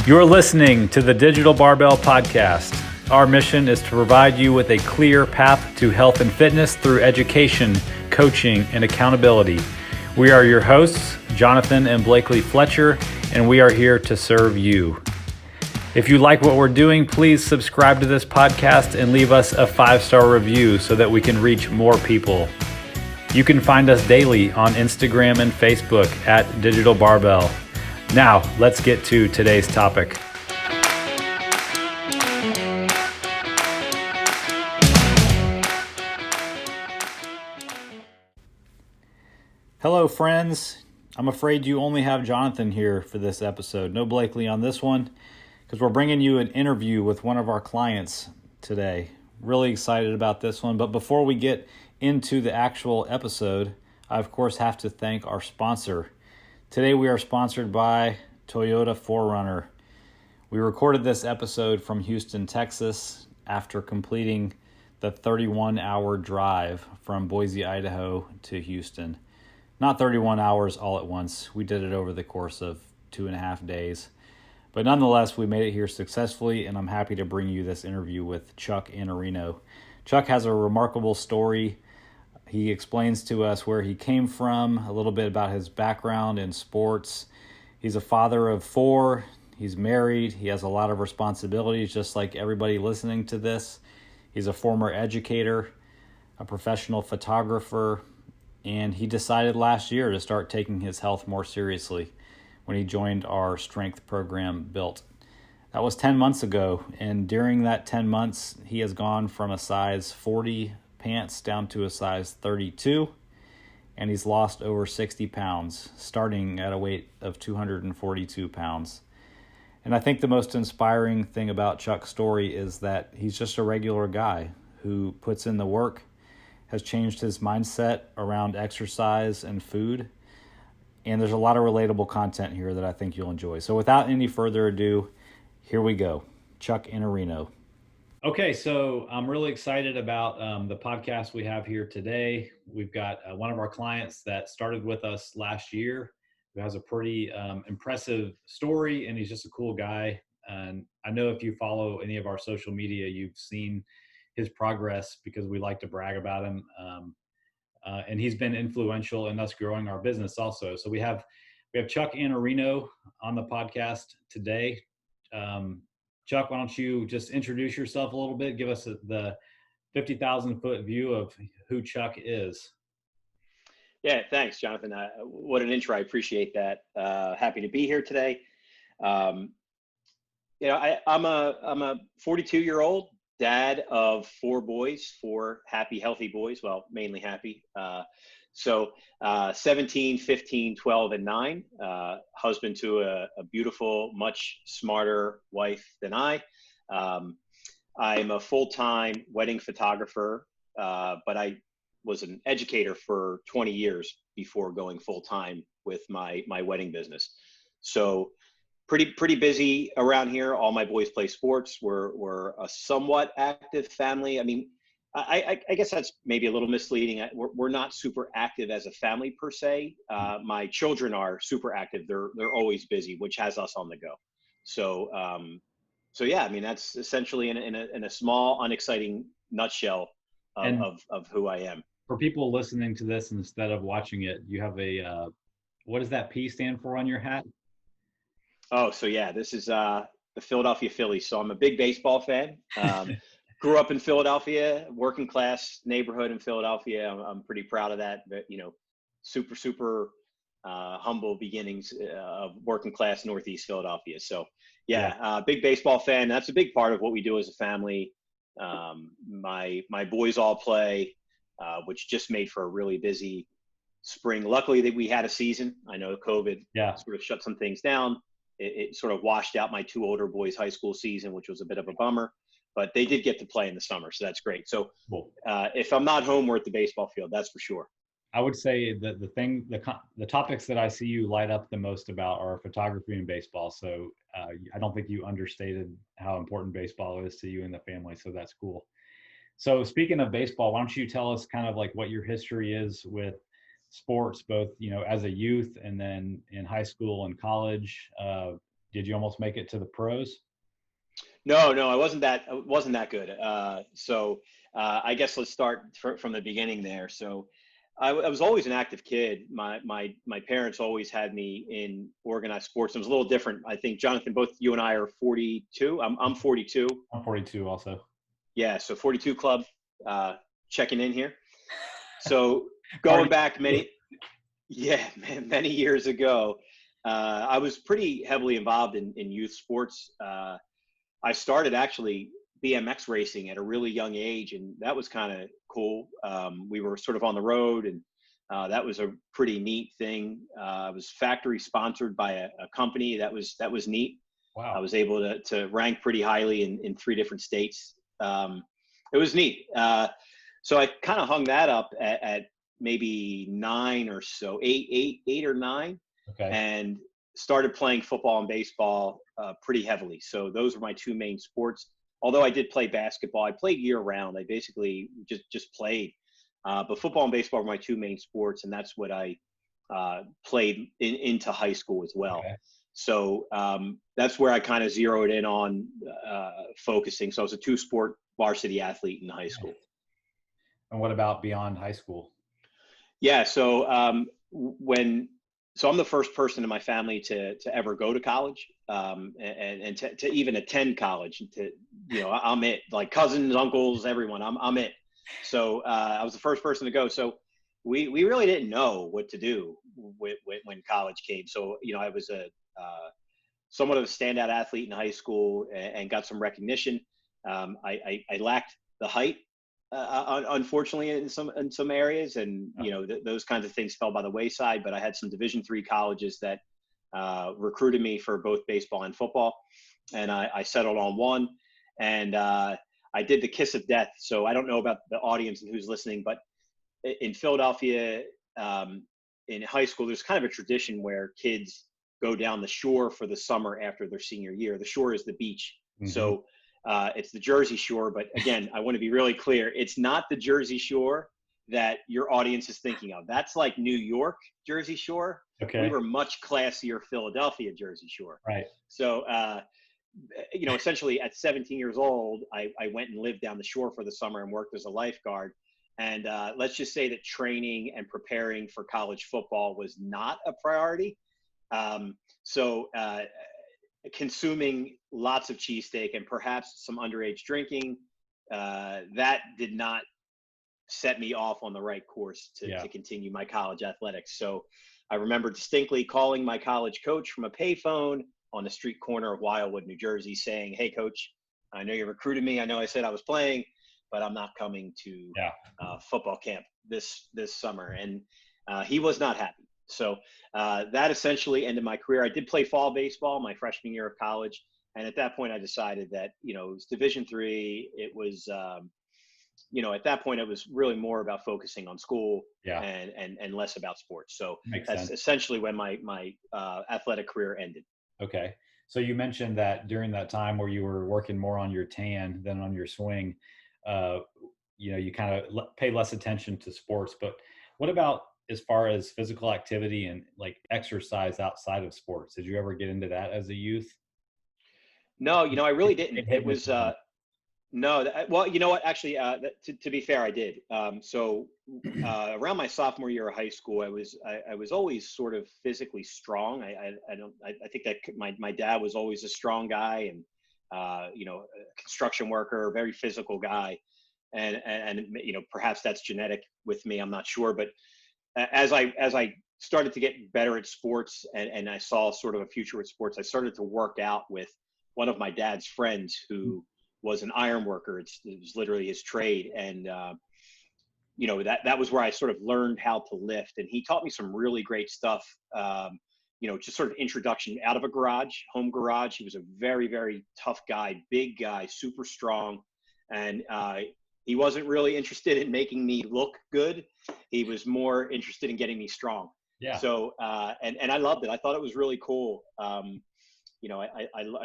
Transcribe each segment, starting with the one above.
You're listening to the Digital Barbell Podcast. Our mission is to provide you with a clear path to health and fitness through education, coaching, and accountability. We are your hosts, Jonathan and Blakely Fletcher, and we are here to serve you. If you like what we're doing, please subscribe to this podcast and leave us a 5-star review so that we can reach more people. You can find us daily on Instagram and Facebook at Digital Barbell. Now, let's get to today's topic. Hello, friends. I'm afraid you only have Jonathan here for this episode. No Blakely on this one, because we're bringing you an interview with one of our clients today. Really excited about this one. But before we get into the actual episode, I, of course, have to thank our sponsor. Today we are sponsored by Toyota 4Runner. We recorded this episode from Houston, Texas, after completing the 31-hour drive from Boise, Idaho to Houston. Not 31 hours all at once. We did it over the course of 2.5 days. But nonetheless, we made it here successfully, and I'm happy to bring you this interview with Chuck Iannarino. Chuck has a remarkable story. He explains to us where he came from, a little bit about his background in sports. He's a father of 4. He's married. He has a lot of responsibilities, just like everybody listening to this. He's a former educator, a professional photographer, and he decided last year to start taking his health more seriously when he joined our strength program, Built. That was 10 months ago, and during that 10 months, he has gone from a size 40 pants down to a size 32, and he's lost over 60 pounds, starting at a weight of 242 pounds. And I think the most inspiring thing about Chuck's story is that he's just a regular guy who puts in the work, has changed his mindset around exercise and food, and there's a lot of relatable content here that I think you'll enjoy. So without any further ado, here we go. Chuck Iannarino. Okay, so I'm really excited about the podcast we have here today. We've got one of our clients that started with us last year who has a pretty impressive story, and he's just a cool guy. And I know if you follow any of our social media, you've seen his progress because we like to brag about him. And he's been influential in us growing our business also. So we have Chuck Iannarino on the podcast today. Chuck, why don't you just introduce yourself a little bit? Give us the 50,000 foot view of who Chuck is. Yeah, thanks, Jonathan. What an intro. I appreciate that. Happy to be here today. I'm a 42-year-old dad of 4 boys, 4 happy, healthy boys. Well, mainly happy. 17, 15, 12, and 9. Husband to a beautiful, much smarter wife than I. I'm a full-time wedding photographer, but I was an educator for 20 years before going full-time with my wedding business. So pretty busy around here. All my boys play sports. We're a somewhat active family. I mean, I guess that's maybe a little misleading. We're not super active as a family per se. My children are super active. They're always busy, which has us on the go. So yeah, I mean, that's essentially in a small, unexciting nutshell of who I am. For people listening to this instead of watching it, you have a what does that P stand for on your hat? Oh, so yeah, this is the Philadelphia Phillies. So I'm a big baseball fan. Grew up in Philadelphia, working class neighborhood in Philadelphia. I'm pretty proud of that. But, super humble beginnings of working class Northeast Philadelphia. So yeah, big baseball fan. That's a big part of what we do as a family. My boys all play, which just made for a really busy spring. Luckily that we had a season. I know COVID sort of shut some things down. It sort of washed out my 2 older boys' high school season, which was a bit of a bummer, but they did get to play in the summer. So that's great. So if I'm not home, we're at the baseball field. That's for sure. I would say that the topics that I see you light up the most about are photography and baseball. So I don't think you understated how important baseball is to you and the family. So that's cool. So speaking of baseball, why don't you tell us kind of like what your history is with sports, both, as a youth and then in high school and college. Did you almost make it to the pros? No, I wasn't that good. I guess let's start from the beginning there. So I was always an active kid. My parents always had me in organized sports. It was a little different. I think Jonathan, both you and I are 42. I'm 42. I'm 42 also. Yeah, so 42 Club, checking in here. So going Party. back yeah, many years ago, I was pretty heavily involved in youth sports. I started actually BMX racing at a really young age, and that was kind of cool. We were sort of on the road, and that was a pretty neat thing. I was factory sponsored by a company that was neat. I Wow. was able to rank pretty highly in 3 different states. It was neat. So I kind of hung that up at maybe 8 or 9, Okay. and started playing football and baseball pretty heavily. So those were my two main sports. Although I did play basketball, I played year round. I basically just played. But football and baseball were my two main sports, and that's what I played into high school as well. Okay. So that's where I kind of zeroed in on focusing. So I was a two-sport varsity athlete in high school. And what about beyond high school? Yeah. So so I'm the first person in my family to ever go to college, and to even attend college. I'm it. Like cousins, uncles, everyone. I'm it. So I was the first person to go. So we really didn't know what to do when college came. So I was somewhat of a standout athlete in high school, and got some recognition. I lacked the height, unfortunately, in some areas, and those kinds of things fell by the wayside. But I had some Division III colleges that recruited me for both baseball and football, and I settled on one. And I did the kiss of death. So I don't know about the audience and who's listening, but in Philadelphia, in high school, there's kind of a tradition where kids go down the shore for the summer after their senior year. The shore is the beach. Mm-hmm. So it's the Jersey Shore. But again, I want to be really clear. It's not the Jersey Shore that your audience is thinking of. That's like New York Jersey Shore. Okay. We were much classier Philadelphia Jersey Shore. Right. So, essentially at 17 years old, I went and lived down the shore for the summer and worked as a lifeguard. And let's just say that training and preparing for college football was not a priority. So consuming lots of cheesesteak and perhaps some underage drinking, that did not set me off on the right course to continue my college athletics. So I remember distinctly calling my college coach from a payphone on the street corner of Wildwood, New Jersey, saying, "Hey, coach, I know you recruited me. I know I said I was playing, but I'm not coming to football camp this summer." And he was not happy. So that essentially ended my career. I did play fall baseball my freshman year of college. And at that point, I decided that, it was Division III. It was, at that point, it was really more about focusing on school and less about sports. So that's essentially when my athletic career ended. Okay. So you mentioned that during that time where you were working more on your tan than on your swing, you kind of pay less attention to sports. But what about as far as physical activity and like exercise outside of sports? Did you ever get into that as a youth? No, I really didn't. It was no. Well, you know what? Actually, to be fair, I did. So around my sophomore year of high school, I was always sort of physically strong. I think that my dad was always a strong guy, and a construction worker, very physical guy, and perhaps that's genetic with me. I'm not sure, but as I started to get better at sports, and I saw sort of a future with sports, I started to work out with one of my dad's friends who was an iron worker. It was literally his trade. And, that was where I sort of learned how to lift. And he taught me some really great stuff, just sort of introduction out of a garage, home garage. He was a very, very tough guy, big guy, super strong. And he wasn't really interested in making me look good. He was more interested in getting me strong. Yeah. So, and I loved it. I thought it was really cool. I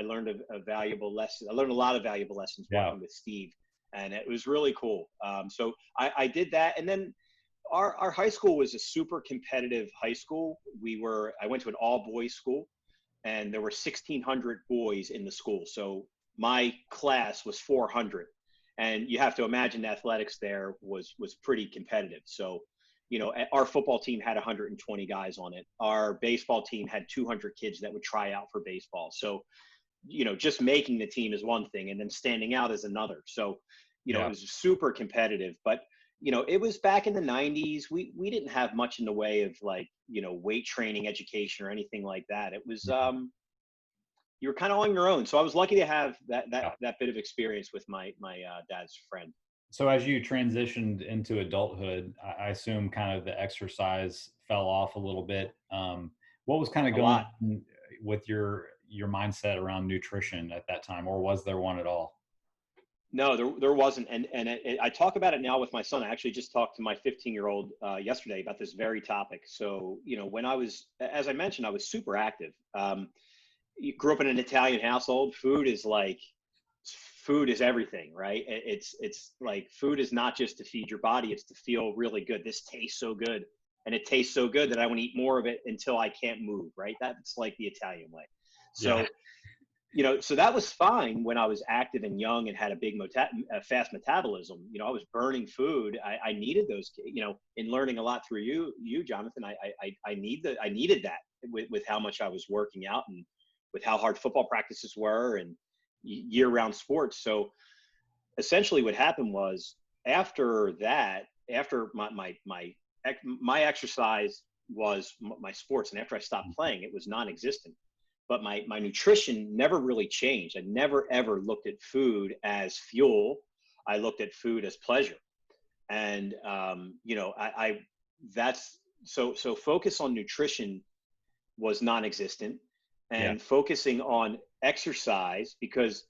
learned a valuable lesson. I learned a lot of valuable lessons working with Steve, and it was really cool. So I did that. And then our high school was a super competitive high school. I went to an all boys school. and there were 1,600 boys in the school. So my class was 400, and you have to imagine athletics there was pretty competitive. So, our football team had 120 guys on it. Our baseball team had 200 kids that would try out for baseball. So, just making the team is one thing, and then standing out is another. So, it was super competitive. But it was back in the 90s. We didn't have much in the way of like, weight training education or anything like that. It was, you were kind of on your own. So I was lucky to have that bit of experience with my dad's friend. So as you transitioned into adulthood, I assume kind of the exercise fell off a little bit. What was kind of A going lot. on with your mindset around nutrition at that time, or was there one at all? No, there wasn't. And I talk about it now with my son. I actually just talked to my 15-year-old yesterday about this very topic. So, when I was, as I mentioned, I was super active. Grew up in an Italian household. Food is everything, right? It's like food is not just to feed your body, it's to feel really good. This tastes so good. And it tastes so good that I want to eat more of it until I can't move, right? That's like the Italian way. So, so that was fine when I was active and young and had a big fast metabolism. I was burning food. I needed those, in learning a lot through you, Jonathan. I needed that with how much I was working out and with how hard football practices were and year-round sports. So essentially what happened was after my exercise was my sports, and after I stopped playing, it was non-existent. But my nutrition never really changed. I never ever looked at food as fuel. I looked at food as pleasure. And that's so focus on nutrition was non-existent, and focusing on exercise, because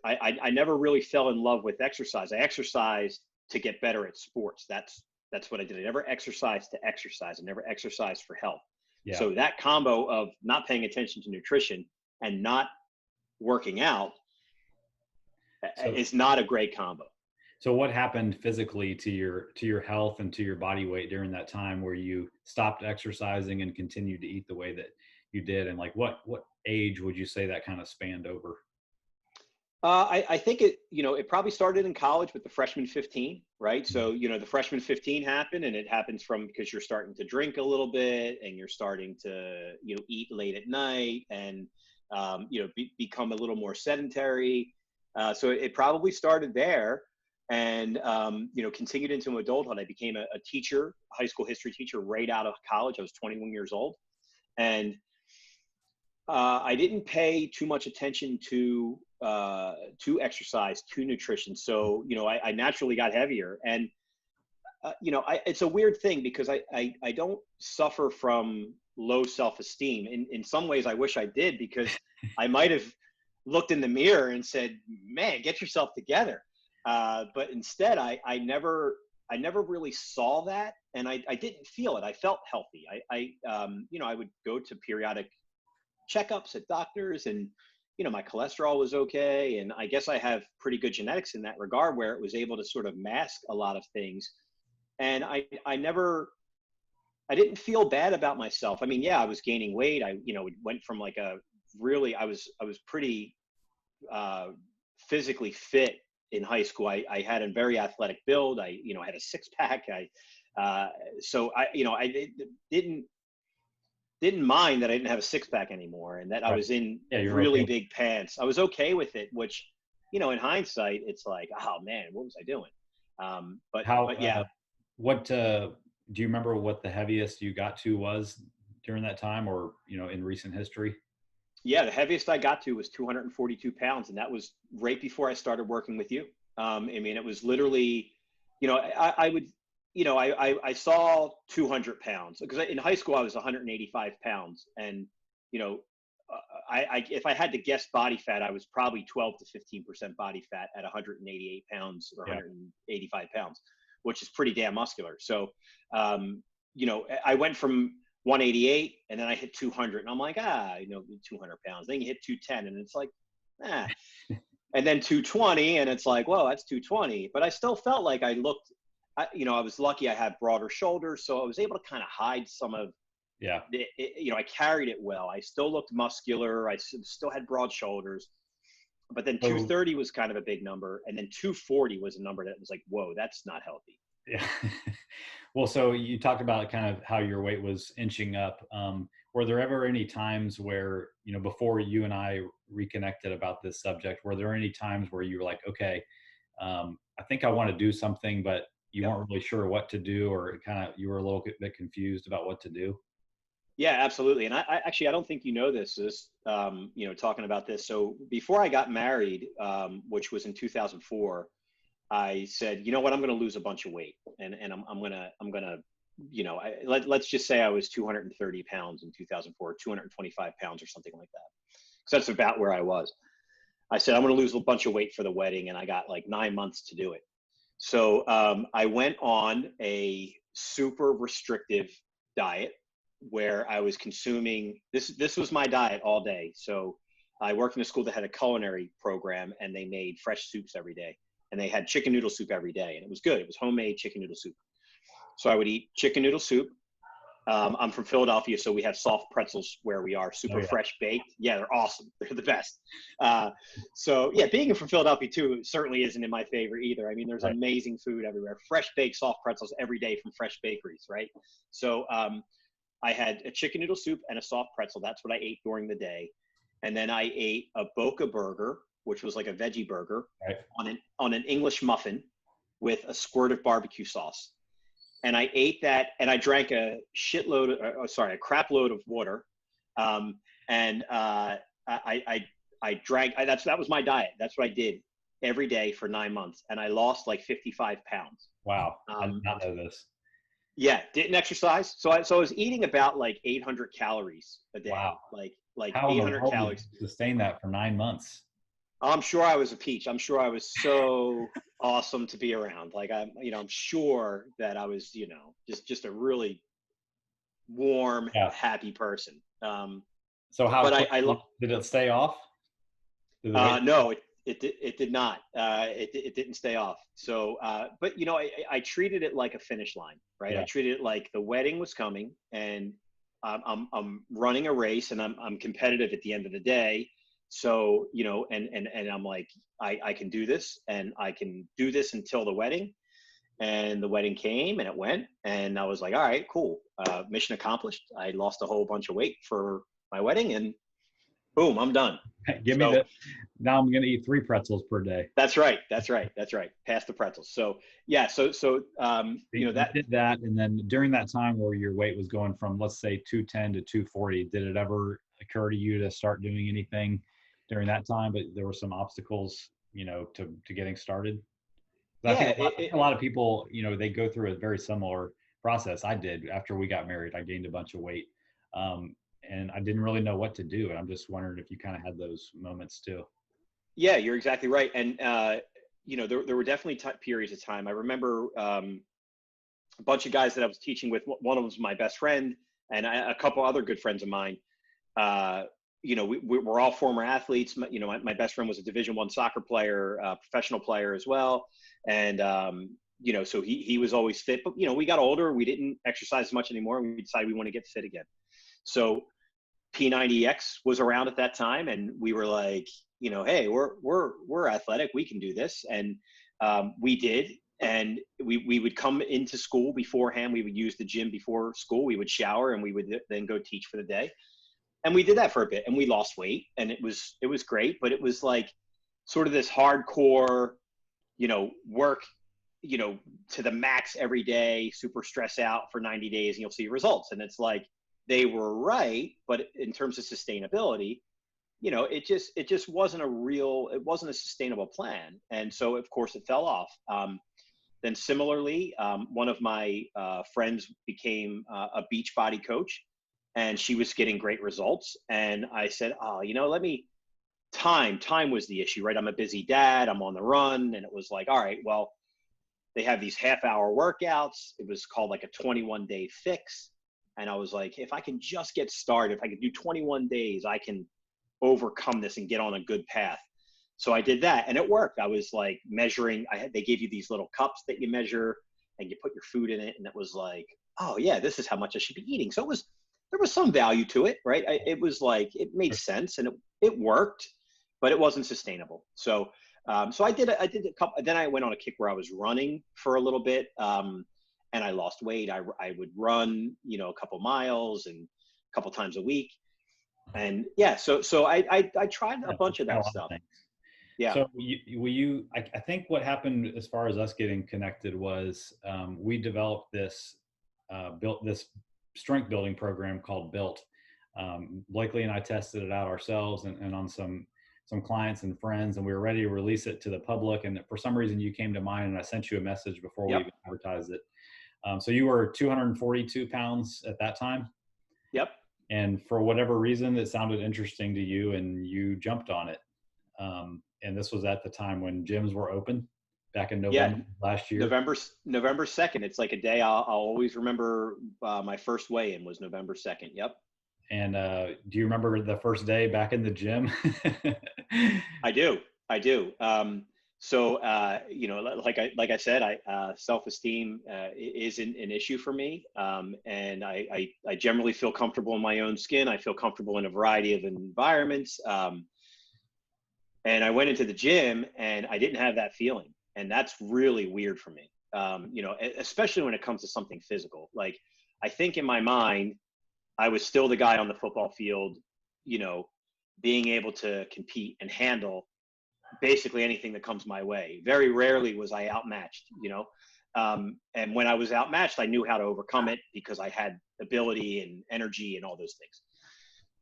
I never really fell in love with exercise. I exercised to get better at sports. That's what I did. I never exercised to exercise. I never exercised for health. Yeah. So that combo of not paying attention to nutrition and not working out is not a great combo. So what happened physically to your health and to your body weight during that time where you stopped exercising and continued to eat the way that you did? And like what age would you say that kind of spanned over? I think it probably started in college with the freshman 15, right? So, the freshman 15 happened, and it happens because you're starting to drink a little bit and you're starting to, eat late at night and, become a little more sedentary. So it probably started there and, continued into adulthood. I became a teacher, a high school history teacher right out of college. I was 21 years old. And I didn't pay too much attention to exercise, to nutrition. So, I naturally got heavier. And, it's a weird thing because I don't suffer from low self-esteem. In some ways, I wish I did, because I might have looked in the mirror and said, man, get yourself together. But instead, I never really saw that. And I didn't feel it. I felt healthy. I would go to periodic checkups at doctors, and my cholesterol was okay, and I guess I have pretty good genetics in that regard where it was able to sort of mask a lot of things. And I didn't feel bad about myself. I mean, I was gaining weight. I went from like I was pretty physically fit in high school. I had a very athletic build. I had a six-pack. So I didn't mind that I didn't have a six-pack anymore, and that I was in really big pants. I was okay with it, which, in hindsight, it's like, oh man, what was I doing? What do you remember what the heaviest you got to was during that time, or, in recent history? Yeah, the heaviest I got to was 242 pounds, and that was right before I started working with you. I mean, it was literally, I would, I saw 200 pounds because in high school I was 185 pounds, and if I had to guess body fat, I was probably 12 to 15% body fat at 188 pounds or 185 pounds, which is pretty damn muscular. So, I went from 188 and then I hit 200, and I'm like, 200 pounds. Then you hit 210, and it's like, and then 220, and it's like, whoa, that's 220. But I still felt like I looked. I was lucky I had broader shoulders, so I was able to kind of hide some of Yeah. I carried it well. I still looked muscular. I still had broad shoulders. But then So 230 was kind of a big number. And then 240 was a number that was like, whoa, that's not healthy. yeah. Well, so you talked about kind of how your weight was inching up. Were there ever any times where, before you and I reconnected about this subject, were there any times where you were like, okay, I think I want to do something, but you Yep. weren't really sure what to do, or kind of you were a little bit confused about what to do? Yeah, absolutely. And I actually, I don't think you know this, talking about this. So before I got married, which was in 2004, I said, you know what, I'm going to lose a bunch of weight, and I'm gonna, let's just say I was 230 pounds in 2004, 225 pounds or something like that. So that's about where I was. I said, I'm going to lose a bunch of weight for the wedding, and I got like 9 months to do it. So I went on a super restrictive diet where I was consuming this. This was my diet all day. So I worked in a school that had a culinary program, and they made fresh soups every day, and they had chicken noodle soup every day, and it was good. It was homemade chicken noodle soup. So I would eat chicken noodle soup. I'm from Philadelphia, so we have soft pretzels where we are, Oh super yeah. fresh baked. Yeah, they're awesome. They're the best. So yeah, being from Philadelphia too certainly isn't in my favor either. I mean, there's Right. amazing food everywhere. Fresh baked soft pretzels every day from fresh bakeries, right? So I had a chicken noodle soup and a soft pretzel. That's what I ate during the day, and then I ate a Boca burger, which was like a veggie burger, Right. on an English muffin with a squirt of barbecue sauce, and I ate that, and I drank a a crap load of water, and I drank. That was my diet. That's what I did every day for 9 months, and I lost like 55 pounds. Wow. I did Um, not know this. yeah, didn't exercise, so I was eating about like 800 calories a Wow. day, like How in the 800 world did calories. you sustain that for 9 months? I'm sure I was a peach. I'm sure I was so awesome to be around. Like I'm sure that I was, just a really warm, Yeah. happy person. So how But quickly did it stay off? Did the weight? no, it did not. It didn't stay off. So, but I treated it like a finish line, right? I Yeah. treated it like the wedding was coming, and I'm running a race, and I'm competitive at the end of the day. So, and I'm like, I can do this, and I can do this until the wedding. And the wedding came, and it went, and I was like, all right, cool, mission accomplished. I lost a whole bunch of weight for my wedding, and boom, I'm done. Give me So the. Now I'm going to eat 3 pretzels per day. that's right, that's right, pass the pretzels. So yeah, You that. did that, and then during that time where your weight was going from, let's say, 210 to 240, did it ever occur to you to start doing anything during that time? But there were some obstacles, to getting started. I Yeah, think a lot of people, they go through a very similar process. I did after we got married. I gained a bunch of weight, and I didn't really know what to do. And I'm just wondering if you kind of had those moments too. yeah, you're exactly right. And there were definitely periods of time. I remember a bunch of guys that I was teaching with. One of them was my best friend, and a couple other good friends of mine. Uh, we're all former athletes. My best friend was a Division I soccer player, professional player as well, and so he was always fit. But we got older, we didn't exercise as much anymore, and we decided we want to get fit again. So P90X was around at that time, and we were like, hey, we're athletic, we can do this, and we did. And we would come into school beforehand. We would use the gym before school. We would shower, and we would then go teach for the day. And we did that for a bit, and we lost weight, and it was great. But it was like sort of this hardcore, work, to the max every day, super stress out for 90 days, and you'll see results. And it's like they were right, but in terms of sustainability, it just wasn't a sustainable plan. And so of course it fell off. Then similarly, one of my friends became a beach body coach, and she was getting great results. And I said, oh, let me. Time was the issue, right? I'm a busy dad. I'm on the run, and it was like, all right, well, they have these half-hour workouts. It was called like a 21-day fix, and I was like, if I can just get started, if I can do 21 days, I can overcome this and get on a good path. So I did that, and it worked. I was like measuring. They gave you these little cups that you measure, and you put your food in it, and it was like, oh yeah, this is how much I should be eating. So there was some value to it, right? It was like, it made sense and it worked, but it wasn't sustainable. So I did a couple, then I went on a kick where I was running for a little bit. And I lost weight. I would run, a couple miles and a couple times a week. And yeah, so I tried a Yeah, bunch of a that lot of stuff. things. Yeah. So I think what happened as far as us getting connected was we developed built this strength building program called Built. Blakely and I tested it out ourselves and on some clients and friends, and we were ready to release it to the public. And for some reason you came to mind and I sent you a message before we Yep. even advertised it. So you were 242 pounds at that time. Yep. And for whatever reason, it sounded interesting to you and you jumped on it. And this was at the time when gyms were open back in Yeah. November last year. November 2nd. It's like a day I'll always remember. My first weigh-in was November 2nd. Yep. And do you remember the first day back in the gym? I do. I do. Like I said, self-esteem isn't an issue for me. And I generally feel comfortable in my own skin. I feel comfortable in a variety of environments. And I went into the gym and I didn't have that feeling. And that's really weird for me. Especially when it comes to something physical. Like, I think in my mind, I was still the guy on the football field, being able to compete and handle basically anything that comes my way. Very rarely was I outmatched, and when I was outmatched, I knew how to overcome it because I had ability and energy and all those things.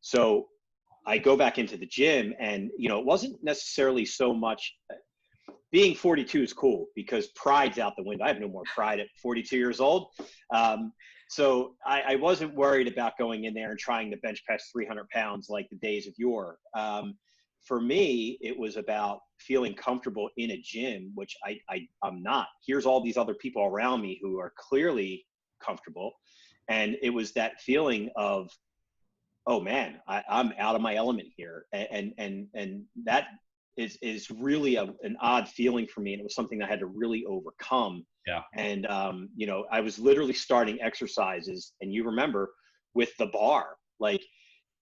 So I go back into the gym and, it wasn't necessarily so much being 42 is cool because pride's out the window. I have no more pride at 42 years old. So I wasn't worried about going in there and trying to bench press 300 pounds like the days of yore. For me, it was about feeling comfortable in a gym, which I'm not. Here's all these other people around me who are clearly comfortable. And it was that feeling of, oh man, I'm out of my element here. And that is really an odd feeling for me. And it was something I had to really overcome. Yeah. And, I was literally starting exercises, and you remember, with the bar, like,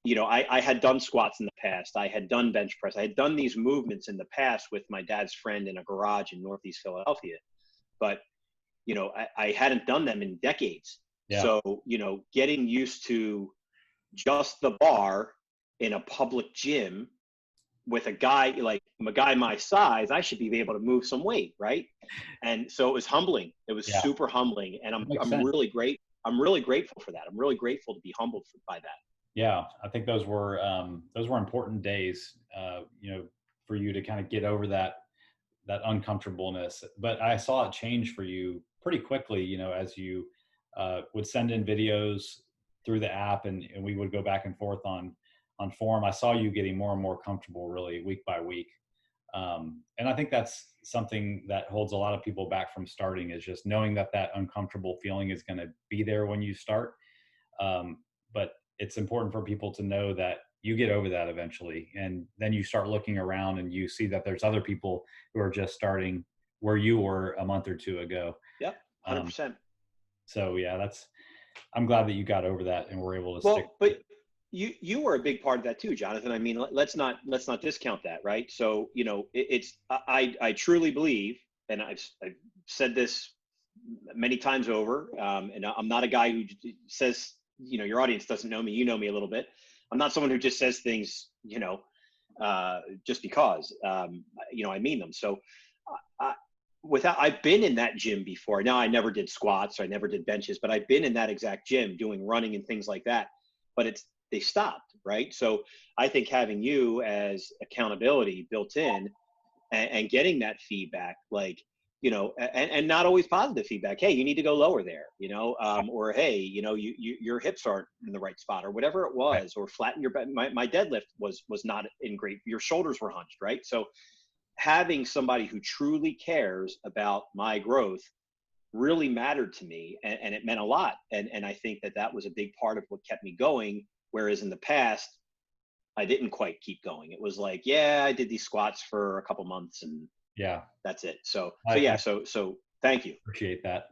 I had done squats in the past. I had done bench press. I had done these movements in the past with my dad's friend in a garage in Northeast Philadelphia. But, I hadn't done them in decades. Yeah. So, getting used to just the bar in a public gym with a guy my size, I should be able to move some weight, right? And so it was humbling. It was super humbling, and I'm really great. I'm really grateful for that. I'm really grateful to be humbled by that. Yeah, I think those were important days, for you to kind of get over that uncomfortableness. But I saw it change for you pretty quickly, as you would send in videos through the app, and we would go back and forth on forum. I saw you getting more and more comfortable, really, week by week. And I think that's something that holds a lot of people back from starting, is just knowing that uncomfortable feeling is going to be there when you start. But it's important for people to know that you get over that eventually. And then you start looking around and you see that there's other people who are just starting where you were a month or two ago. Yep. 100%. So yeah, I'm glad that you got over that and were able to stick. But you were a big part of that too, Jonathan. I mean, let's not discount that, right? So, I truly believe, and I've said this many times over, and I'm not a guy who says, your audience doesn't know me. You know me a little bit. I'm not someone who just says things, just because, I mean them. So I've been in that gym before. Now, I never did squats, or I never did benches, but I've been in that exact gym doing running and things like that. But they stopped, right? So I think having you as accountability built in, and getting that feedback, like, and not always positive feedback. Hey, you need to go lower there, or hey, your hips aren't in the right spot, or whatever it was, or flatten your back. My deadlift was not in great. Your shoulders were hunched, right? So having somebody who truly cares about my growth really mattered to me, and it meant a lot. And I think that was a big part of what kept me going. Whereas in the past, I didn't quite keep going. It was like, yeah, I did these squats for a couple months and that's it. So thank you. Appreciate that.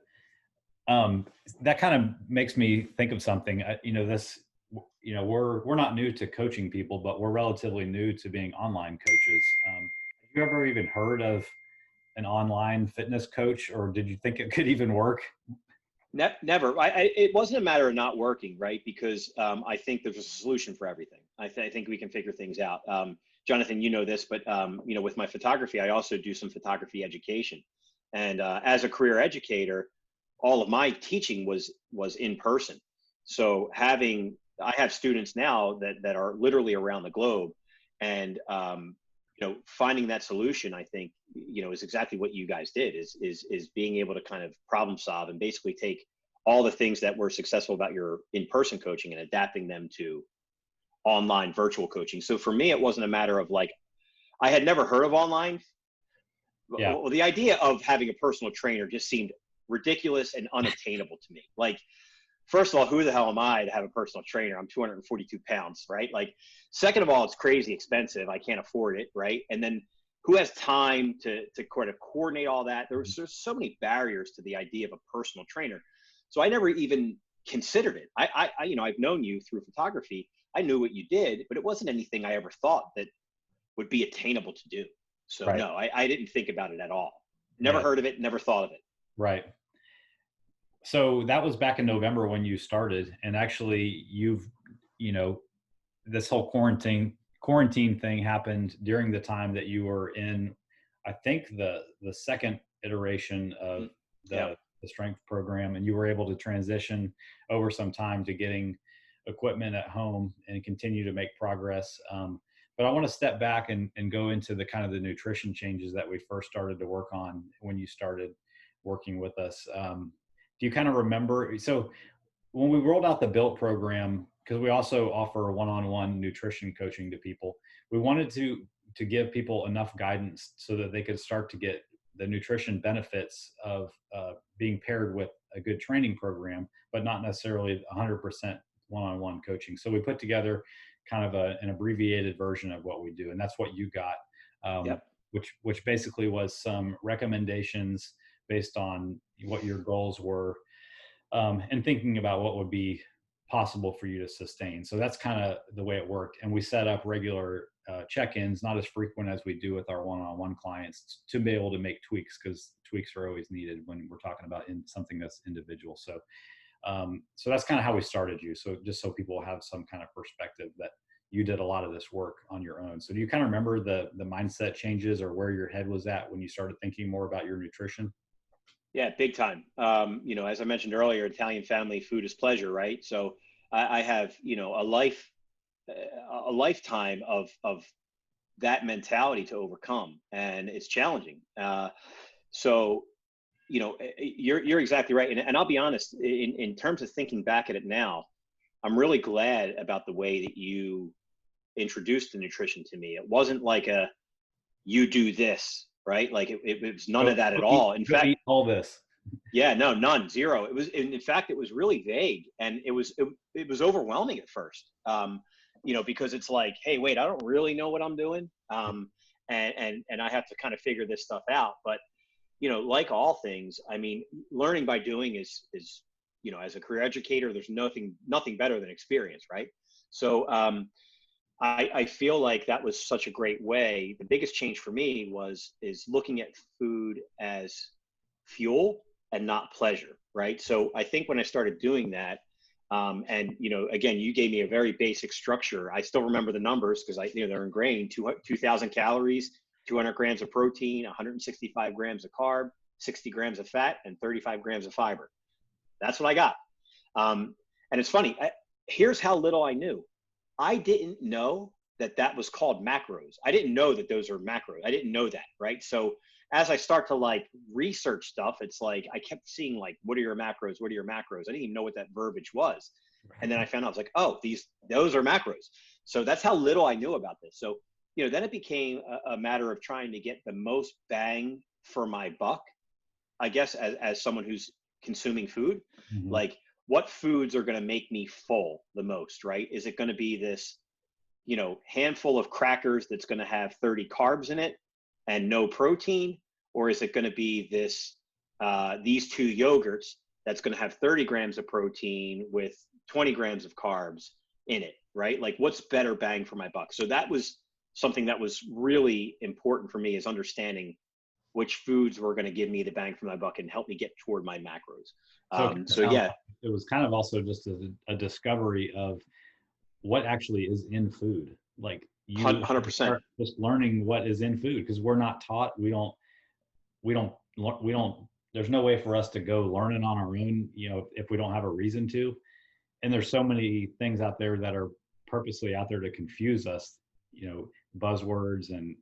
That kind of makes me think of something. we're not new to coaching people, but we're relatively new to being online coaches. Have you ever even heard of an online fitness coach, or did you think it could even work? Never. It wasn't a matter of not working, right? Because I think there's a solution for everything. I think we can figure things out. Jonathan, you know this, but with my photography, I also do some photography education. And as a career educator, all of my teaching was in person. So I have students now that are literally around the globe, and finding that solution, I think, is exactly what you guys did, is being able to kind of problem solve and basically take all the things that were successful about your in-person coaching and adapting them to online virtual coaching. So for me, it wasn't a matter of like, I had never heard of online. Yeah. Well, the idea of having a personal trainer just seemed ridiculous and unattainable to me. Like, first of all, who the hell am I to have a personal trainer? I'm 242 pounds, right? Like, second of all, it's crazy expensive. I can't afford it, right? And then who has time to kind of coordinate all that? There's so many barriers to the idea of a personal trainer. So I never even considered it. I've known you through photography. I knew what you did, but it wasn't anything I ever thought that would be attainable to do. So Right. no, I didn't think about it at all. Never Yeah. heard of it, never thought of it. Right. So that was back in November when you started, and actually you know, this whole quarantine thing happened during the time that you were in, I think the second iteration of Yeah. the strength program, and you were able to transition over some time to getting equipment at home and continue to make progress. But I want to step back and go into the kind of the nutrition changes that we first started to work on when you started working with us. Do you kind of remember? So when we rolled out the built program, because we also offer one-on-one nutrition coaching to people, we wanted to give people enough guidance so that they could start to get the nutrition benefits of being paired with a good training program, but not necessarily 100% one-on-one coaching. So we put together kind of an abbreviated version of what we do, and that's what you got, Yep. which basically was some recommendations based on what your goals were, and thinking about what would be possible for you to sustain. So that's kind of the way it worked. And we set up regular check-ins, not as frequent as we do with our one-on-one clients, to be able to make tweaks, because tweaks are always needed when we're talking about something that's individual. So so that's kind of how we started you. So just so people have some kind of perspective that you did a lot of this work on your own. So do you kind of remember the mindset changes or where your head was at when you started thinking more about your nutrition? Yeah, big time. As I mentioned earlier, Italian family, food is pleasure, right? So I have, a lifetime of that mentality to overcome, and it's challenging. So, you're exactly right. And I'll be honest, in terms of thinking back at it now, I'm really glad about the way that you introduced the nutrition to me. It wasn't like you do this, right? Like it was none of that at all. In fact, eat all this. yeah, no, none, zero. It was, in fact, it was really vague, and it was overwhelming at first. Because it's like, hey, wait, I don't really know what I'm doing, and I have to kind of figure this stuff out. But like all things, I mean, learning by doing is as a career educator, there's nothing better than experience, right? So I feel like that was such a great way. The biggest change for me is looking at food as fuel and not pleasure, right? So I think when I started doing that, and again, you gave me a very basic structure. I still remember the numbers because they're ingrained: 2,000 calories, 200 grams of protein, 165 grams of carb, 60 grams of fat, and 35 grams of fiber. That's what I got. And it's funny. Here's how little I knew. I didn't know that was called macros. I didn't know that those are macros. I didn't know that, right? So as I start to like research stuff, it's like I kept seeing like, what are your macros? What are your macros? I didn't even know what that verbiage was. And then I found out, I was like, oh, those are macros. So that's how little I knew about this. So, then it became a matter of trying to get the most bang for my buck, I guess, as someone who's consuming food. Mm-hmm. Like, what foods are going to make me full the most, right? Is it going to be this, handful of crackers that's going to have 30 carbs in it and no protein? Or is it going to be these two yogurts that's going to have 30 grams of protein with 20 grams of carbs in it, right? Like what's better bang for my buck? So that was something that was really important for me, is understanding which foods were going to give me the bang for my buck and help me get toward my macros. So it kind of So sounds yeah, like it was kind of also just a discovery of what actually is in food. Like you had to 100%. start just learning what is in food, because we're not taught. We don't, there's no way for us to go learn it on our own, if we don't have a reason to. And there's so many things out there that are purposely out there to confuse us, buzzwords and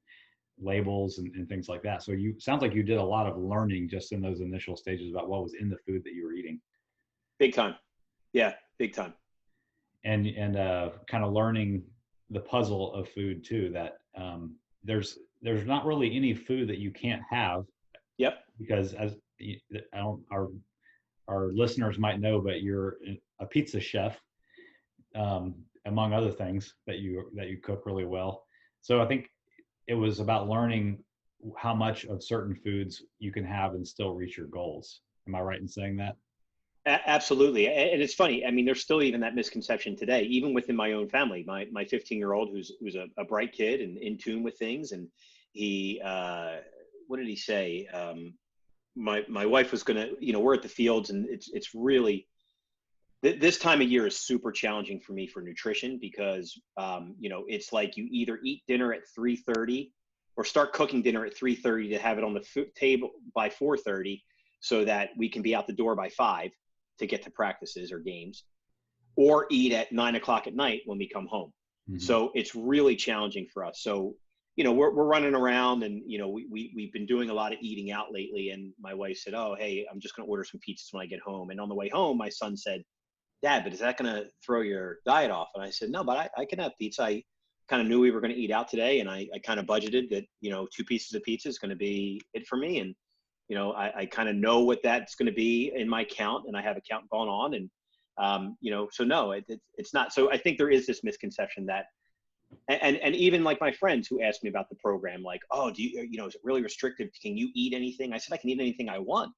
labels and things like that. So you sounds like you did a lot of learning just in those initial stages about what was in the food that you were eating. Big time. Yeah, big time. And kind of learning the puzzle of food too, that there's not really any food that you can't have, Yep. because as I don't our listeners might know, but you're a pizza chef, among other things that you cook really well. So I think it was about learning how much of certain foods you can have and still reach your goals. Am I right in saying that? Absolutely. And it's funny. I mean, there's still even that misconception today, even within my own family. My 15-year-old, who's a bright kid and in tune with things, and he, what did he say? My wife was gonna, we're at the fields, and it's really this time of year is super challenging for me for nutrition, because it's like you either eat dinner at 3:30 or start cooking dinner at 3:30 to have it on the table by 4:30, so that we can be out the door by 5 to get to practices or games, or eat at 9 o'clock at night when we come home. Mm-hmm. So it's really challenging for us. So we're running around, and we've been doing a lot of eating out lately. And my wife said, "Oh, hey, I'm just going to order some pizzas when I get home." And on the way home, my son said, "Dad, but is that going to throw your diet off?" And I said, "No, but I can have pizza. I kind of knew we were going to eat out today, and I kind of budgeted that 2 pieces of pizza is going to be it for me." And I kind of know what that's going to be in my count, and I have a count going on. And so no, it's not. So I think there is this misconception that, and even like my friends who asked me about the program, like, "Oh, do you is it really restrictive? Can you eat anything?" I said, "I can eat anything I want."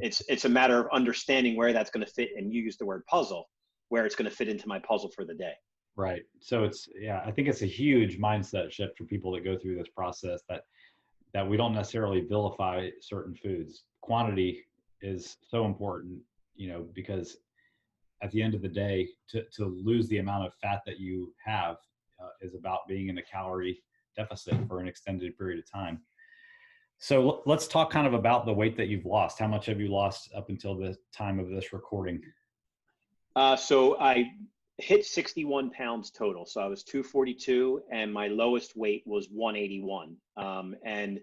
It's a matter of understanding where that's going to fit, and you use the word puzzle, where it's going to fit into my puzzle for the day. Right. So I think it's a huge mindset shift for people that go through this process, that we don't necessarily vilify certain foods. Quantity is so important, because at the end of the day, to lose the amount of fat that you have is about being in a calorie deficit for an extended period of time. So let's talk kind of about the weight that you've lost. How much have you lost up until the time of this recording? So I hit 61 pounds total. So I was 242, and my lowest weight was 181. And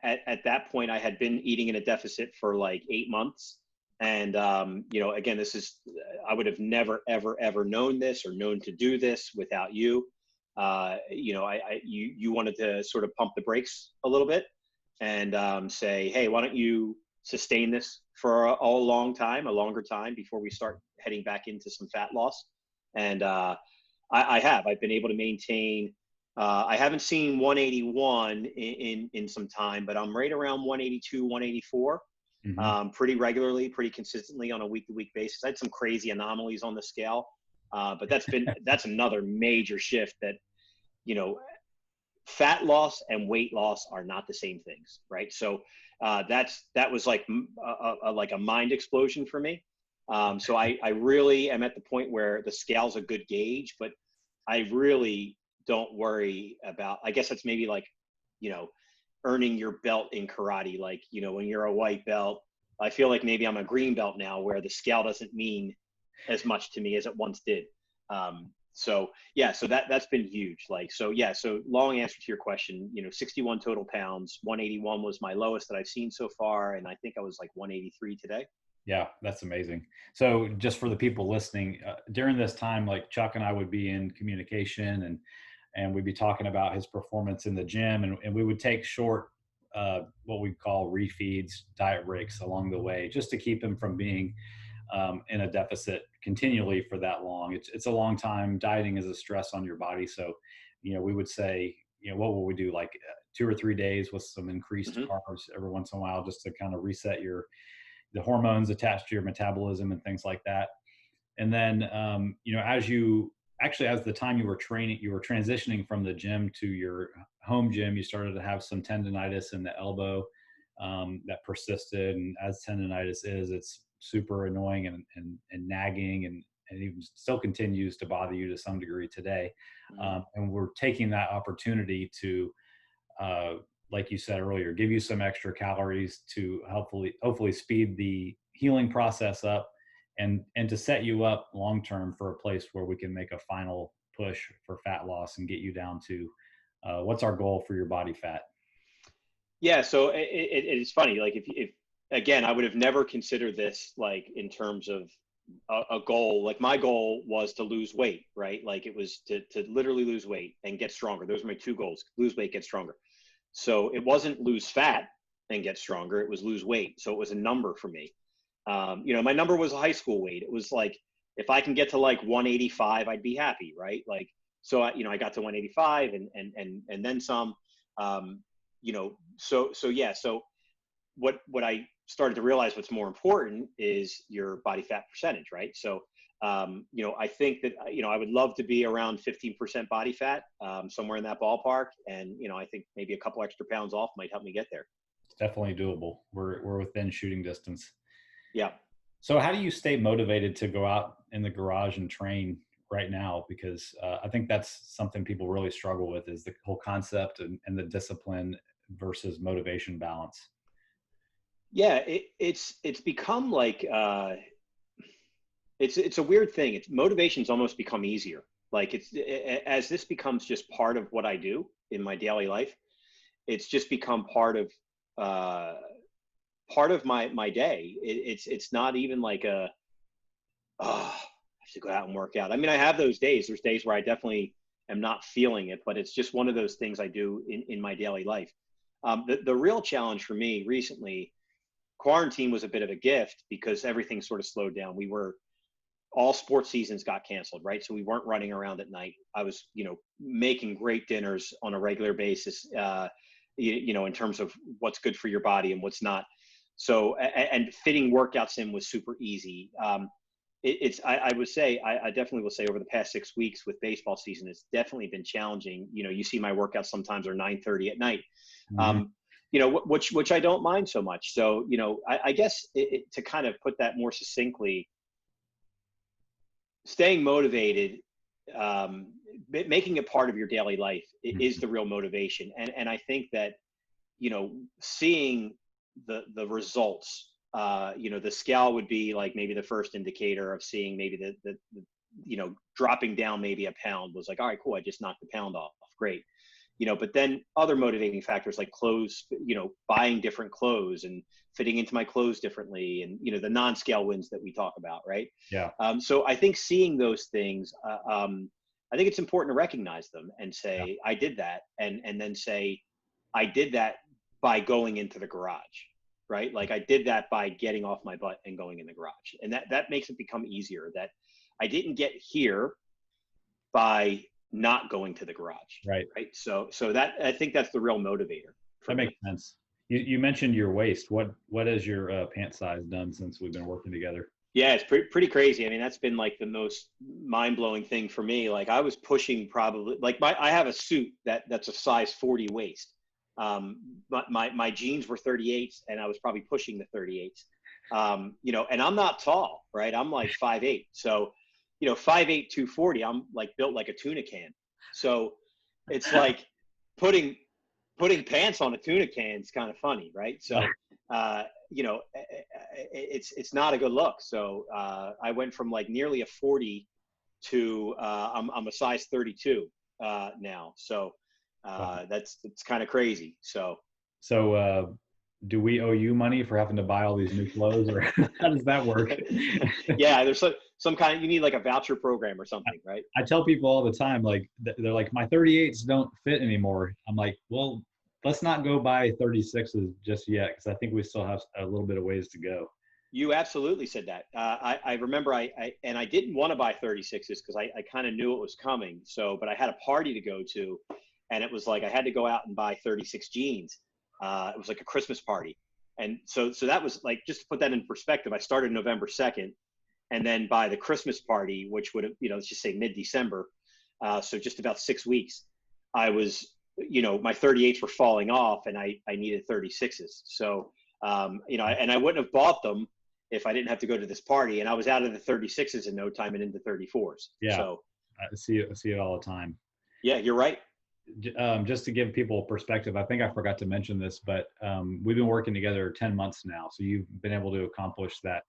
at that point, I had been eating in a deficit for like 8 months. And again, I would have never, ever, ever known this or known to do this without you. You wanted to sort of pump the brakes a little bit, and say, "Hey, why don't you sustain this for a longer time before we start heading back into some fat loss?" And I've been able to maintain. I haven't seen 181 in some time, but I'm right around 182, 184, Mm-hmm. pretty regularly, pretty consistently on a week-to-week basis. I had some crazy anomalies on the scale, but that's another major shift that you know fat loss and weight loss are not the same things, right? So that was like a mind explosion for me. So I really am at the point where the scale's a good gauge, but I really don't worry about. I guess that's maybe like you know earning your belt in karate. Like when you're a white belt, I feel like maybe I'm a green belt now, where the scale doesn't mean as much to me as it once did. So yeah, so that's been huge. Like, so yeah, so long answer to your question, 61 total pounds, 181 was my lowest that I've seen so far. And I think I was like 183 today. Yeah, that's amazing. So just for the people listening, during this time, like Chuck and I would be in communication, and we'd be talking about his performance in the gym, and we would take short, what we call refeeds, diet breaks along the way, just to keep him from being in a deficit continually for that long. It's a long time. Dieting is a stress on your body. So, we would say, what will we do? Like 2 or 3 days with some increased Hmm. carbs every once in a while, just to kind of reset the hormones attached to your metabolism and things like that. And then, as the time you were training, you were transitioning from the gym to your home gym, you started to have some tendonitis in the elbow that persisted. And as tendonitis is, it's super annoying and nagging and even still continues to bother you to some degree today. And we're taking that opportunity to, uh, like you said earlier, give you some extra calories to hopefully speed the healing process up and to set you up long term for a place where we can make a final push for fat loss and get you down to what's our goal for your body fat. Yeah, so it's funny. Like if again, I would have never considered this like in terms of a goal. Like my goal was to lose weight, right? Like it was to literally lose weight and get stronger. Those were my two goals: lose weight, get stronger. So it wasn't lose fat and get stronger; it was lose weight. So it was a number for me. My number was a high school weight. It was like if I can get to like 185, I'd be happy, right? Like so, I got to 185 and then some. Um, so yeah. So what I started to realize what's more important is your body fat percentage, right? So I think that I would love to be around 15% body fat, somewhere in that ballpark, and I think maybe a couple extra pounds off might help me get there. It's definitely doable. We're within shooting distance. Yeah. So how do you stay motivated to go out in the garage and train right now? Because I think that's something people really struggle with, is the whole concept and the discipline versus motivation balance. Yeah, it's become like it's a weird thing. It's motivation's almost become easier. Like as this becomes just part of what I do in my daily life, it's just become uh, part of my day. It's not even like I have to go out and work out. I mean, I have those days. There's days where I definitely am not feeling it, but it's just one of those things I do in my daily life. The real challenge for me recently, quarantine was a bit of a gift because everything sort of slowed down. All sports seasons got canceled, right? So we weren't running around at night. I was, making great dinners on a regular basis, in terms of what's good for your body and what's not. So, and fitting workouts in was super easy. I would say, I definitely will say over the past 6 weeks with baseball season, it's definitely been challenging. You see my workouts sometimes are 9:30 at night. Mm-hmm. Which I don't mind so much. So, I guess to kind of put that more succinctly, staying motivated, making it part of your daily life is the real motivation. And I think that, seeing the results, the scale would be like maybe the first indicator of seeing maybe the dropping down maybe a pound was like, all right, cool. I just knocked the pound off. Great. But then other motivating factors like clothes, buying different clothes and fitting into my clothes differently, and the non-scale wins that we talk about, right? Yeah. So I think seeing those things, I think it's important to recognize them and say, I did that, and then say, I did that by going into the garage, right? Like I did that by getting off my butt and going in the garage, and that makes it become easier. That I didn't get here by not going to the garage. Right. So that, I think that's the real motivator. That makes sense. You mentioned your waist. What has your pant size done since we've been working together? Yeah, it's pretty crazy. I mean, that's been like the most mind-blowing thing for me. Like I was pushing probably like I have a suit that's a size 40 waist. My jeans were 38s and I was probably pushing the 38s. And I'm not tall, right? I'm like 5'8". So, 5'8", 240, I'm like built like a tuna can. So it's like putting pants on a tuna can is kind of funny, right? So, it's not a good look. So I went from like nearly a 40 to I'm a size 32 now. So it's kind of crazy. So do we owe you money for having to buy all these new clothes, or how does that work? Yeah, there's some kind of, you need like a voucher program or something, right? I tell people all the time, like they're like, my 38s don't fit anymore. I'm like, well, let's not go buy 36s just yet, because I think we still have a little bit of ways to go. You absolutely said that. I remember I didn't want to buy 36s because I kind of knew it was coming. So, but I had a party to go to, and it was like I had to go out and buy 36 jeans. It was like a Christmas party. And so that was like, just to put that in perspective, I started November 2nd. And then by the Christmas party, which would have, let's just say mid-December, so just about 6 weeks, I was, my 38s were falling off and I needed 36s. So, and I wouldn't have bought them if I didn't have to go to this party. And I was out of the 36s in no time and into 34s. Yeah. So I see it all the time. yeah, you're right. Just to give people perspective, I think I forgot to mention this, but we've been working together 10 months now. So you've been able to accomplish that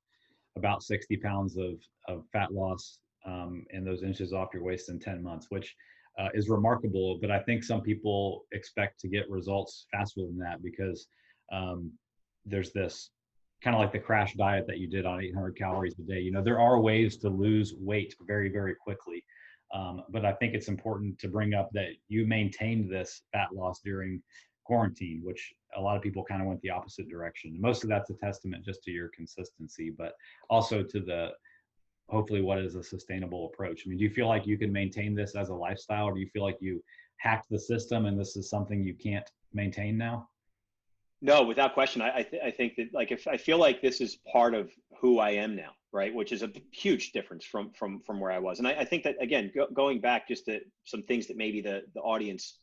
about 60 pounds of fat loss and those inches off your waist in 10 months, which is remarkable. But I think some people expect to get results faster than that because there's this kind of like the crash diet that you did on 800 calories a day. There are ways to lose weight very, very quickly. But I think it's important to bring up that you maintained this fat loss during quarantine, which a lot of people kind of went the opposite direction. Most of that's a testament just to your consistency, but also to hopefully what is a sustainable approach. I mean, do you feel like you can maintain this as a lifestyle, or do you feel like you hacked the system and this is something you can't maintain now? No, without question. I think that, like, if I feel like this is part of who I am now, right, which is a huge difference from where I was. And I think that, again, going back just to some things that maybe the audience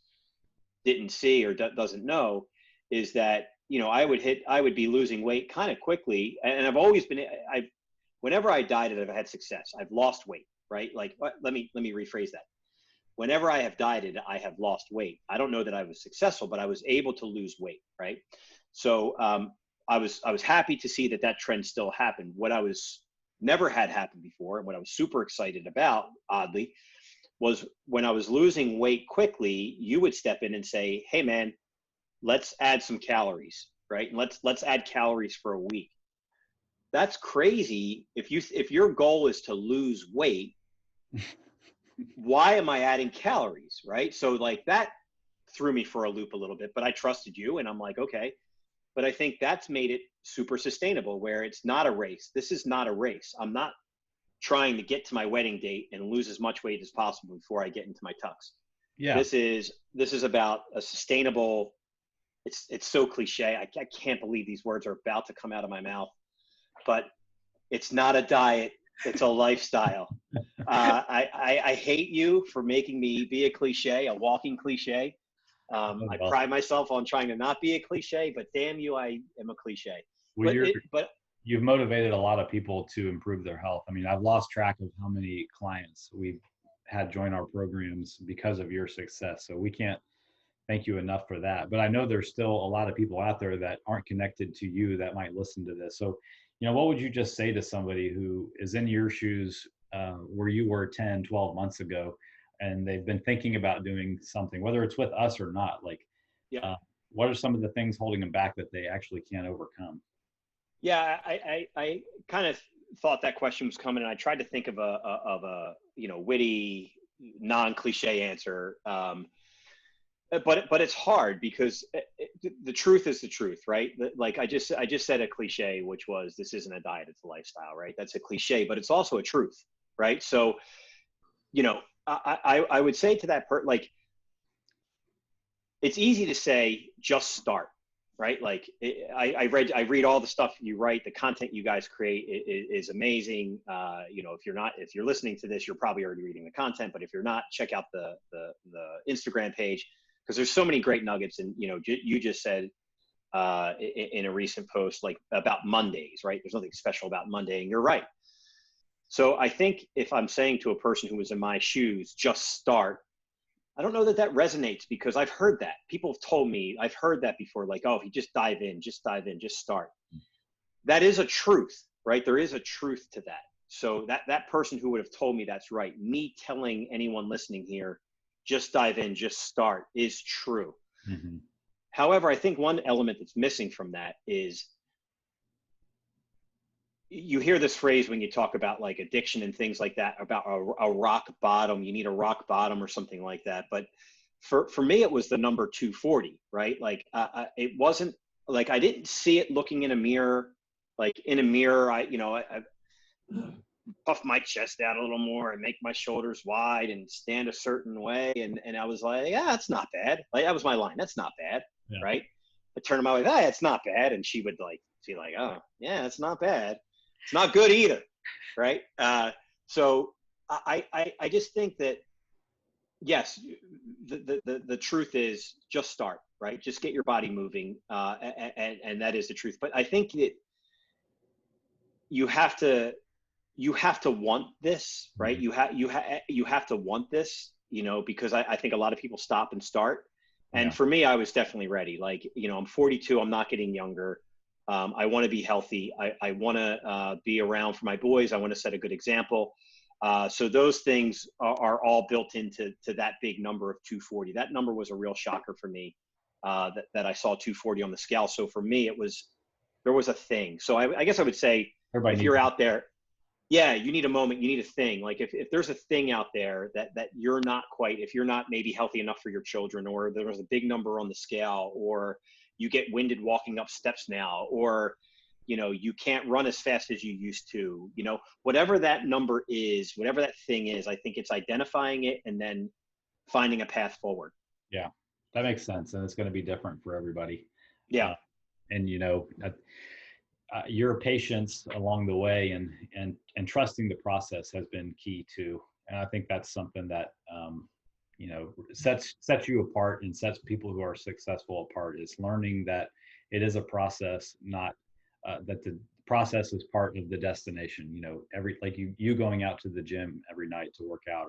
didn't see or doesn't know, is that, I would be losing weight kind of quickly. And I've always been, whenever I dieted, I've had success. I've lost weight, right? Like, let me rephrase that. Whenever I have dieted, I have lost weight. I don't know that I was successful, but I was able to lose weight, right? So I was happy to see that trend still happened. What I was never had happen before, and what I was super excited about, oddly, was when I was losing weight quickly, you would step in and say, "Hey, man, let's add some calories, right? And let's add calories for a week." That's crazy. If your goal is to lose weight, why am I adding calories, right? So like that threw me for a loop a little bit, but I trusted you and I'm like, okay. But I think that's made it super sustainable, where it's not a race. This is not a race. I'm not trying to get to my wedding date and lose as much weight as possible before I get into my tux. Yeah. This is about a sustainable, it's so cliche. I can't believe these words are about to come out of my mouth, but it's not a diet. It's a lifestyle. I hate you for making me be a cliche, a walking cliche. I pride myself on trying to not be a cliche, but damn you, I am a cliche. Well, but you've motivated a lot of people to improve their health. I mean, I've lost track of how many clients we've had join our programs because of your success. So we can't thank you enough for that. But I know there's still a lot of people out there that aren't connected to you that might listen to this. So, what would you just say to somebody who is in your shoes where you were 10, 12 months ago, and they've been thinking about doing something, whether it's with us or not? Like, what are some of the things holding them back that they actually can't overcome? Yeah, I kind of thought that question was coming, and I tried to think of a witty, non-cliche answer. But it's hard because the truth is the truth, right? Like I just said a cliche, which was, this isn't a diet, it's a lifestyle, right? That's a cliche, but it's also a truth, right? So, I would say to that like, it's easy to say, just start, right? Like I read all the stuff you write, the content you guys create is amazing. If you're listening to this, you're probably already reading the content, but if you're not, check out the Instagram page, because there's so many great nuggets. And, you just said in a recent post, like, about Mondays, right? There's nothing special about Monday, and you're right. So I think if I'm saying to a person who was in my shoes, just start, I don't know that resonates, because I've heard that. People have told me, I've heard that before, like, oh, if you just dive in, just start. That is a truth, right? There is a truth to that. So that person who would have told me that's right, me telling anyone listening here, just dive in, just start, is true. Mm-hmm. However, I think one element that's missing from that is, you hear this phrase when you talk about like addiction and things like that, about a rock bottom. You need a rock bottom or something like that. But for me, it was the number 240, right? Like it wasn't like, I didn't see it looking in a mirror. Like in a mirror, I puff my chest out a little more and make my shoulders wide and stand a certain way. And I was like, yeah, that's not bad. Like, that was my line. That's not bad. Yeah. Right. I turned to my wife, hey, it's not bad. And she would like, be like, oh yeah, it's not bad. It's not good either. right? So I just think that, yes, the truth is just start, right? Just get your body moving, and that is the truth. But I think that you have to want this, right? You have to want this, because I think a lot of people stop and start. And Yeah. for me, I was definitely ready. Like, I'm 42. I'm not getting younger. I want to be healthy. I want to be around for my boys. I want to set a good example. So those things are all built into that big number of 240. That number was a real shocker for me, that I saw 240 on the scale. So for me, there was a thing. So I guess I would say, Everybody if needs you're it. out there, yeah, you need a moment, you need a thing. Like if there's a thing out there that you're not quite, if you're not maybe healthy enough for your children, or there was a big number on the scale, or you get winded walking up steps now, or you can't run as fast as you used to, whatever that number is, whatever that thing is, I think it's identifying it and then finding a path forward. Yeah, that makes sense. And it's going to be different for everybody. Yeah. And, your patience along the way and trusting the process has been key too. And I think that's something that, sets you apart and sets people who are successful apart, is learning that it is a process, not that the process is part of the destination. Like you going out to the gym every night to work out,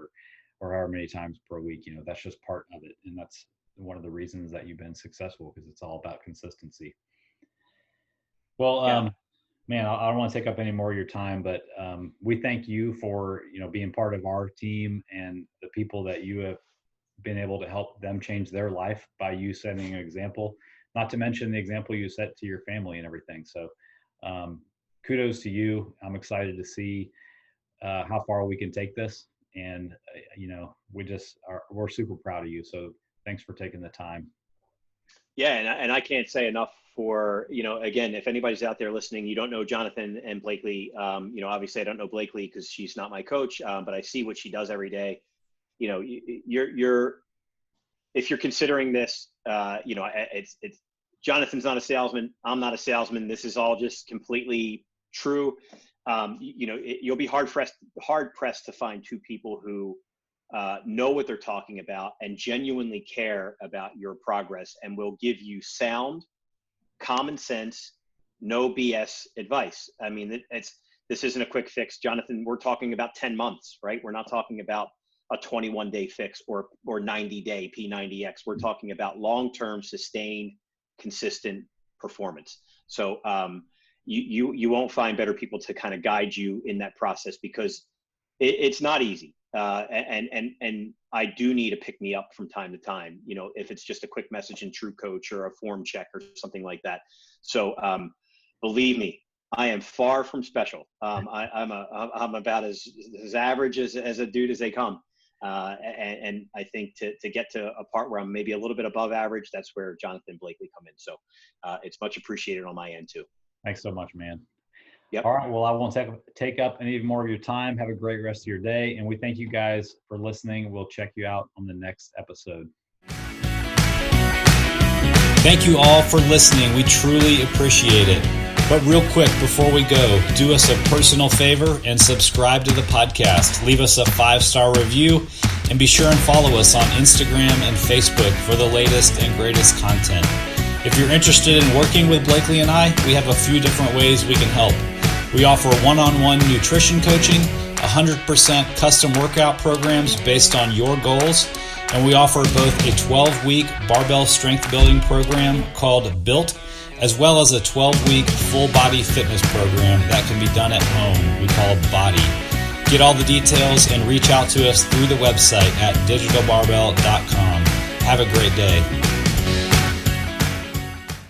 or however many times per week, that's just part of it. And that's one of the reasons that you've been successful, because it's all about consistency. Well, Yeah. man, I don't want to take up any more of your time, but we thank you for, being part of our team and the people that you have been able to help them change their life by you setting an example, not to mention the example you set to your family and everything. So kudos to you. I'm excited to see how far we can take this. And, we're super proud of you. So thanks for taking the time. Yeah, and I can't say enough for, again, if anybody's out there listening, you don't know Jonathan and Blakely. Obviously I don't know Blakely because she's not my coach, but I see what she does every day. You're if you're considering this, it's Jonathan's not a salesman. I'm not a salesman. This is all just completely true. You'll be hard pressed to find two people who know what they're talking about and genuinely care about your progress, and will give you sound, common sense, no BS advice. I mean, this isn't a quick fix, Jonathan. We're talking about 10 months, right? We're not talking about a 21-day fix or 90-day P90X. We're talking about long-term, sustained, consistent performance. So you won't find better people to kind of guide you in that process, because it's not easy. And I do need to pick me up from time to time, if it's just a quick message in True Coach or a form check or something like that. So believe me, I am far from special. I'm about as average as a dude as they come. And I think to get to a part where I'm maybe a little bit above average, that's where Jonathan and Blakely come in. So it's much appreciated on my end too. Thanks so much, man. Yep. All right. Well, I won't take up any more of your time. Have a great rest of your day. And we thank you guys for listening. We'll check you out on the next episode. Thank you all for listening. We truly appreciate it. But real quick, before we go, do us a personal favor and subscribe to the podcast. Leave us a 5-star review, and be sure and follow us on Instagram and Facebook for the latest and greatest content. If you're interested in working with Blakely and I, we have a few different ways we can help. We offer one-on-one nutrition coaching, 100% custom workout programs based on your goals, and we offer both a 12-week barbell strength building program called Built, as well as a 12-week full-body fitness program that can be done at home, we call Body. Get all the details and reach out to us through the website at digitalbarbell.com. Have a great day.